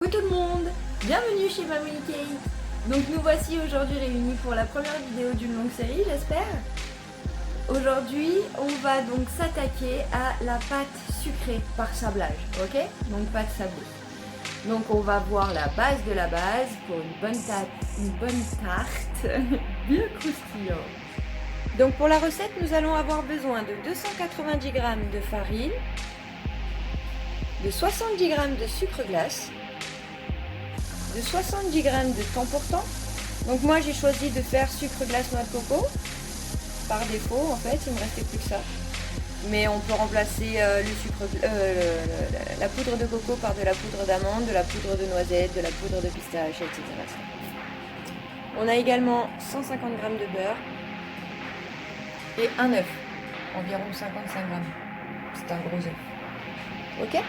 tout le monde, bienvenue chez Mamie Kate. Donc nous voici aujourd'hui réunis pour la première vidéo d'une longue série, j'espère. Aujourd'hui, on va donc s'attaquer à la pâte sucrée par sablage, ok? Donc pâte sablée. Donc on va voir la base de la base pour une bonne tarte bien croustillante. Donc pour la recette, nous allons avoir besoin de 290 g de farine, de 70 g de sucre glace, de 70 g de temps portant. Donc moi j'ai choisi de faire sucre glace noix de coco. Par défaut en fait, il me restait plus que ça. Mais on peut remplacer la poudre de coco par de la poudre d'amande, de la poudre de noisette, de la poudre de pistache, etc. On a également 150 g de beurre et un œuf, environ 55 g. C'est un gros œuf. Ok?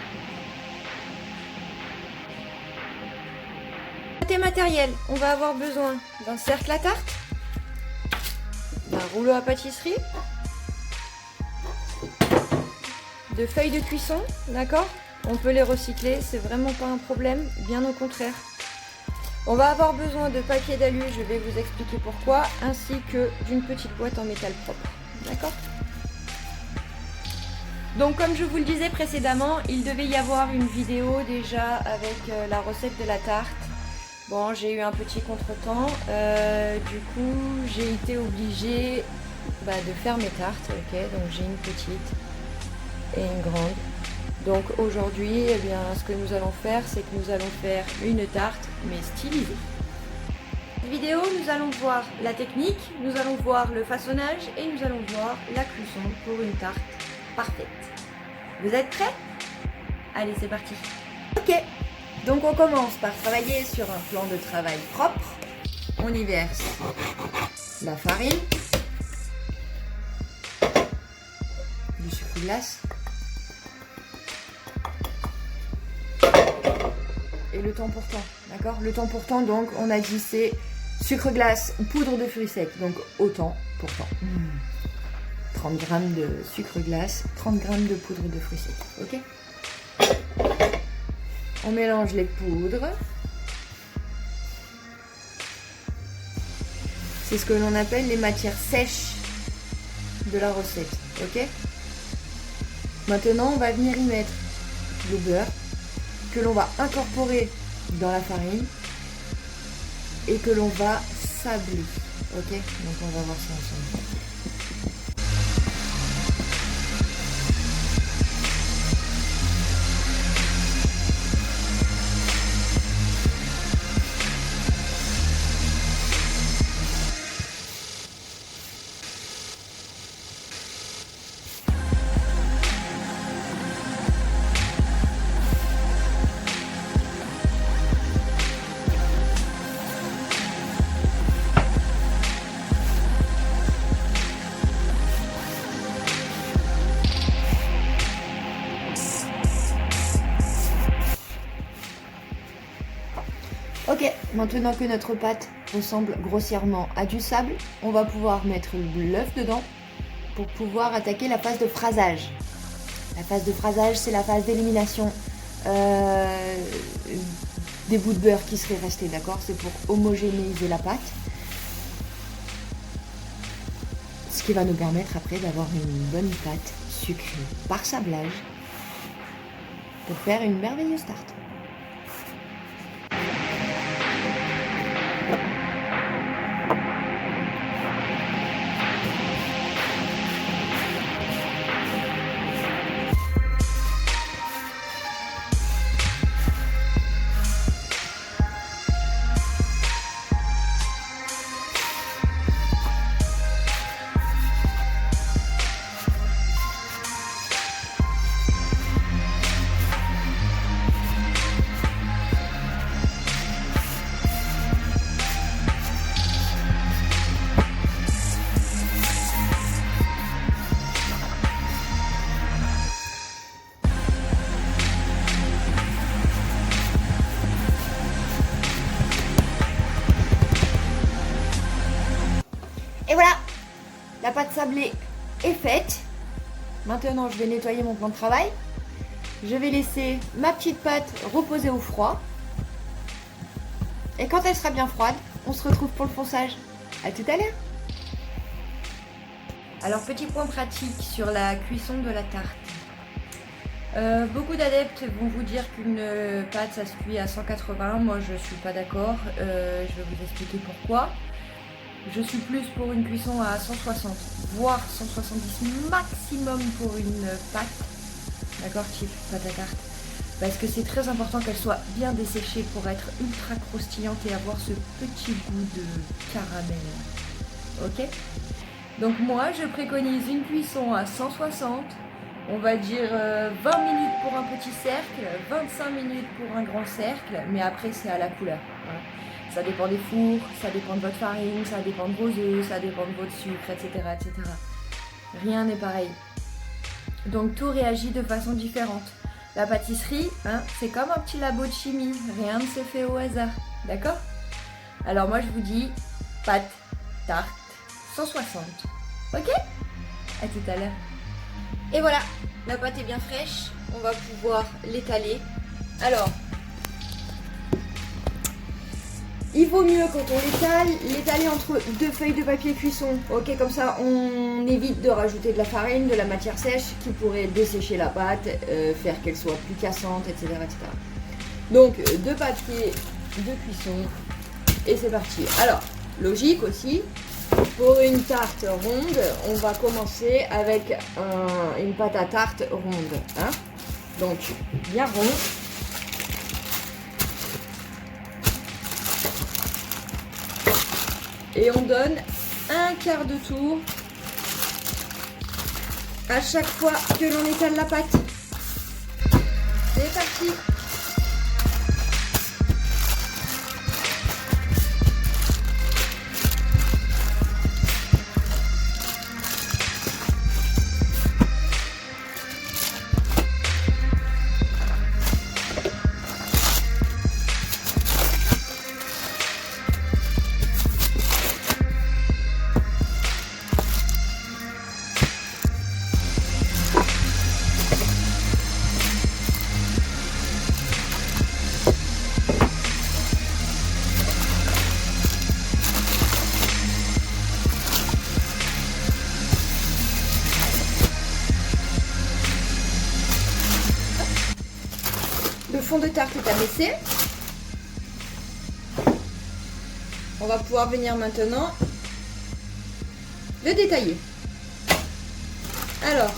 Côté matériel, on va avoir besoin d'un cercle à tarte, d'un rouleau à pâtisserie, de feuilles de cuisson, d'accord? On peut les recycler, c'est vraiment pas un problème, bien au contraire. On va avoir besoin de papier d'alu, je vais vous expliquer pourquoi, ainsi que d'une petite boîte en métal propre, d'accord? Donc comme je vous le disais précédemment, il devait y avoir une vidéo déjà avec la recette de la tarte. Bon, j'ai eu un petit contretemps, du coup j'ai été obligée de faire mes tartes, ok? Donc j'ai une petite et une grande. Donc aujourd'hui, eh bien, ce que nous allons faire, c'est que nous allons faire une tarte, mais stylisée. Dans cette vidéo, nous allons voir la technique, nous allons voir le façonnage et nous allons voir la cuisson pour une tarte parfaite. Vous êtes prêts? Allez, c'est parti. Ok, donc on commence par travailler sur un plan de travail propre. On y verse la farine, du sucre glace et le temps portant, d'accord? Le temps portant, donc on a dit c'est sucre glace ou poudre de fruits secs, donc autant portant. 30 g de sucre glace, 30 g de poudre de fruits secs, ok? On mélange les poudres. C'est ce que l'on appelle les matières sèches de la recette, ok? Maintenant, on va venir y mettre le beurre que l'on va incorporer dans la farine et que l'on va sabler, ok? Donc on va voir ça ensemble. Ok, maintenant que notre pâte ressemble grossièrement à du sable, on va pouvoir mettre l'œuf dedans pour pouvoir attaquer la phase de phrasage. La phase de phrasage, c'est la phase d'élimination des bouts de beurre qui seraient restés, d'accord? C'est pour homogénéiser la pâte. Ce qui va nous permettre après d'avoir une bonne pâte sucrée par sablage pour faire une merveilleuse tarte. Et voilà, la pâte sablée est faite. Maintenant, je vais nettoyer mon plan de travail. Je vais laisser ma petite pâte reposer au froid. Et quand elle sera bien froide, on se retrouve pour le fonçage. À tout à l'heure. Alors, petit point pratique sur la cuisson de la tarte. Beaucoup d'adeptes vont vous dire qu'une pâte ça se cuit à 180, moi je suis pas d'accord, je vais vous expliquer pourquoi. Je suis plus pour une cuisson à 160, voire 170 maximum pour une pâte, d'accord, type pâte à tarte, parce que c'est très important qu'elle soit bien desséchée pour être ultra croustillante et avoir ce petit goût de caramel, ok. Donc moi je préconise une cuisson à 160. On va dire 20 minutes pour un petit cercle, 25 minutes pour un grand cercle, mais après c'est à la couleur. Voilà. Ça dépend des fours, ça dépend de votre farine, ça dépend de vos œufs, ça dépend de votre sucre, etc. etc. Rien n'est pareil. Donc tout réagit de façon différente. La pâtisserie, hein, c'est comme un petit labo de chimie, rien ne se fait au hasard, d'accord? Alors moi je vous dis pâte, tarte, 160, ok? À tout à l'heure. Et voilà, la pâte est bien fraîche, on va pouvoir l'étaler. Alors, il vaut mieux quand on l'étaler entre 2 feuilles de papier cuisson. Ok, comme ça on évite de rajouter de la farine, de la matière sèche qui pourrait dessécher la pâte, faire qu'elle soit plus cassante, etc., etc. Donc, 2 papiers de cuisson et c'est parti. Alors, logique aussi. Pour une tarte ronde, on va commencer avec une pâte à tarte ronde. Hein, donc, bien rond. Et on donne un quart de tour à chaque fois que l'on étale la pâte. C'est parti! Le fond de tarte est abaissé. On va pouvoir venir maintenant le détailler. Alors,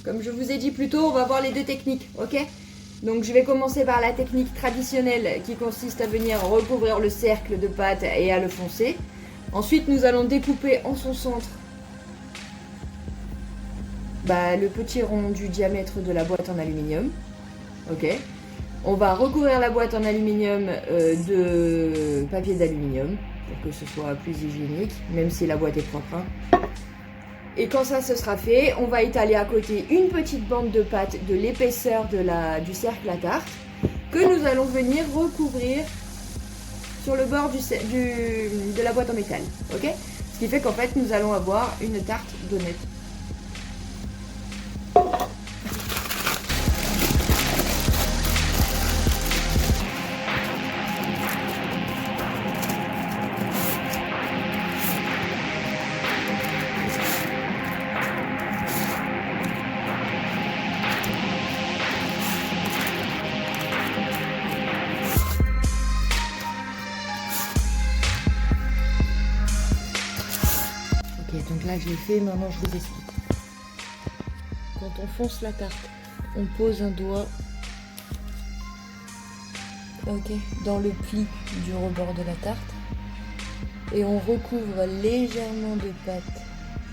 comme je vous ai dit plus tôt, on va voir les 2 techniques, ok? Donc je vais commencer par la technique traditionnelle qui consiste à venir recouvrir le cercle de pâte et à le foncer. Ensuite, nous allons découper en son centre le petit rond du diamètre de la boîte en aluminium. Ok. On va recouvrir la boîte en aluminium de papier d'aluminium pour que ce soit plus hygiénique, même si la boîte est propre. Hein. Et quand ça se sera fait, on va étaler à côté une petite bande de pâte de l'épaisseur du cercle à tarte que nous allons venir recouvrir sur le bord de la boîte en métal. Ok. Ce qui fait qu'en fait, nous allons avoir une tarte donnette. Donc là je l'ai fait, maintenant je vous explique. Quand on fonce la tarte, on pose un doigt dans le pli du rebord de la tarte et on recouvre légèrement de pâte,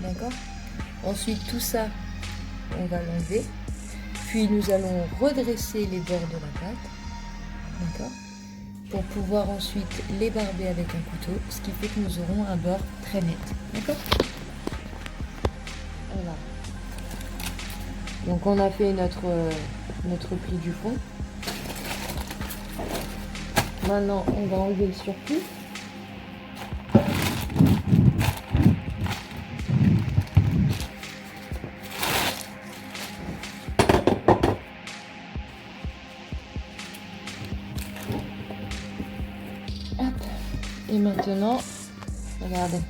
d'accord? Ensuite tout ça, on va l'enlever, puis nous allons redresser les bords de la pâte, d'accord? Pour pouvoir ensuite l'ébarber avec un couteau, ce qui fait que nous aurons un bord très net, d'accord? Voilà. Donc on a fait notre pli du fond. Maintenant on va enlever le surplus. Et maintenant, regardez,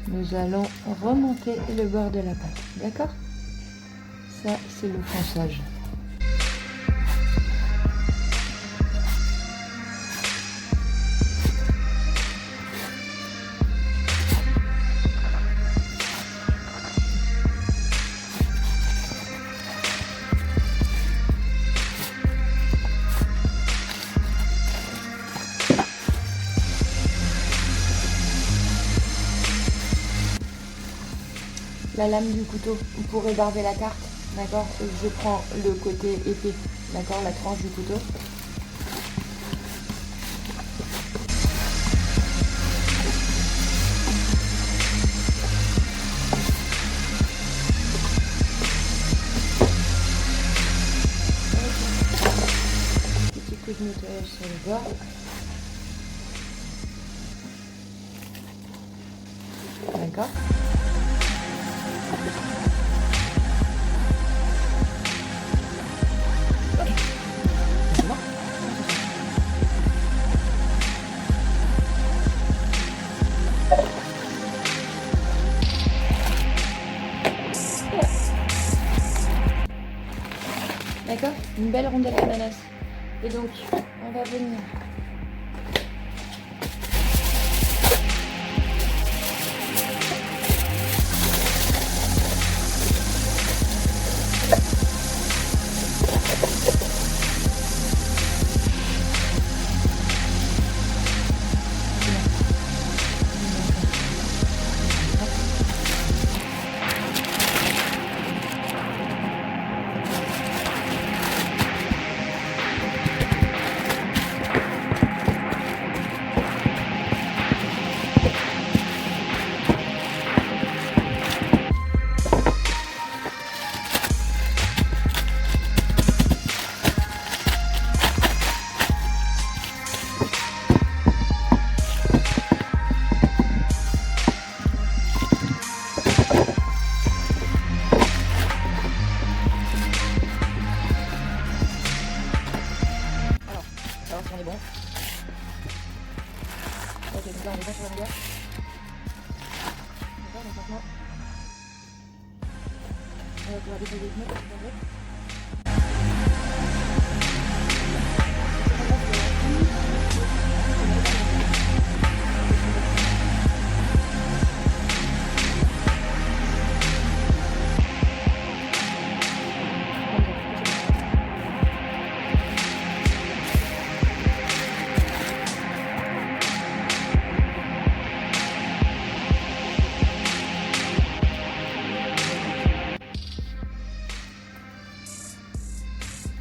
nous allons remonter le bord de la pâte, d'accord? Ça, c'est le fonçage. La lame du couteau pour rébarber la tarte, d'accord? Je prends le côté épais, d'accord? La tranche du couteau. Petit coup de nettoyage sur le bord. D'accord? D'accord? Une belle rondelle d'ananas. Et donc, on va venir on est bon. Ok, donc là on est bon sur la longueur. D'accord, donc maintenant on va pouvoir déposer le nez.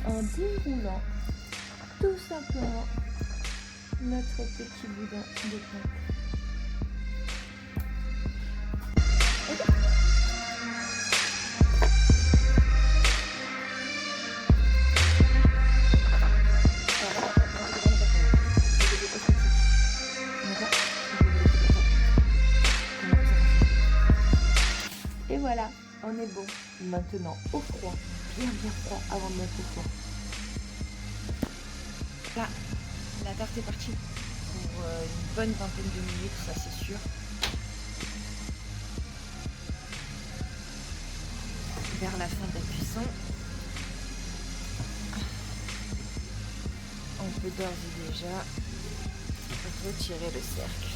En déroulant tout simplement notre petit boudin de pâte. Et voilà, on est bon. Maintenant au froid, bien froid avant de mettre au four. Là, la tarte est partie pour une bonne vingtaine de minutes, ça c'est sûr. Vers la fin de la cuisson, on peut d'ores et déjà retirer le cercle.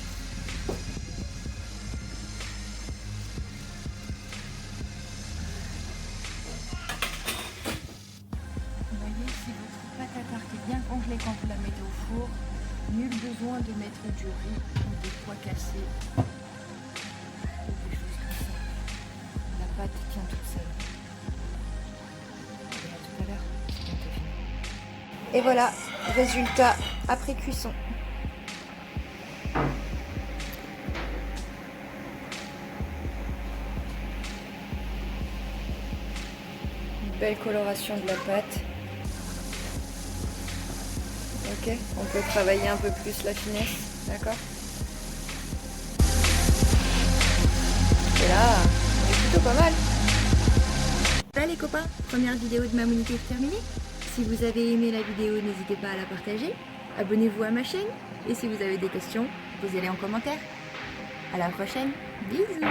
Vous voyez, si votre pâte à tarte est bien congelée quand vous la mettez au four, nul besoin de mettre du riz ou des pois cassés ou des choses comme ça. La pâte tient toute seule. Et à tout à l'heure, c'est bientôt fini. Et voilà, résultat après cuisson. Une belle coloration de la pâte. Ok, on peut travailler un peu plus la finesse, d'accord? Et là, on est plutôt pas mal. Voilà les copains, première vidéo de Mamounité est terminée. Si vous avez aimé la vidéo, n'hésitez pas à la partager. Abonnez-vous à ma chaîne. Et si vous avez des questions, posez-les en commentaire. À la prochaine, bisous.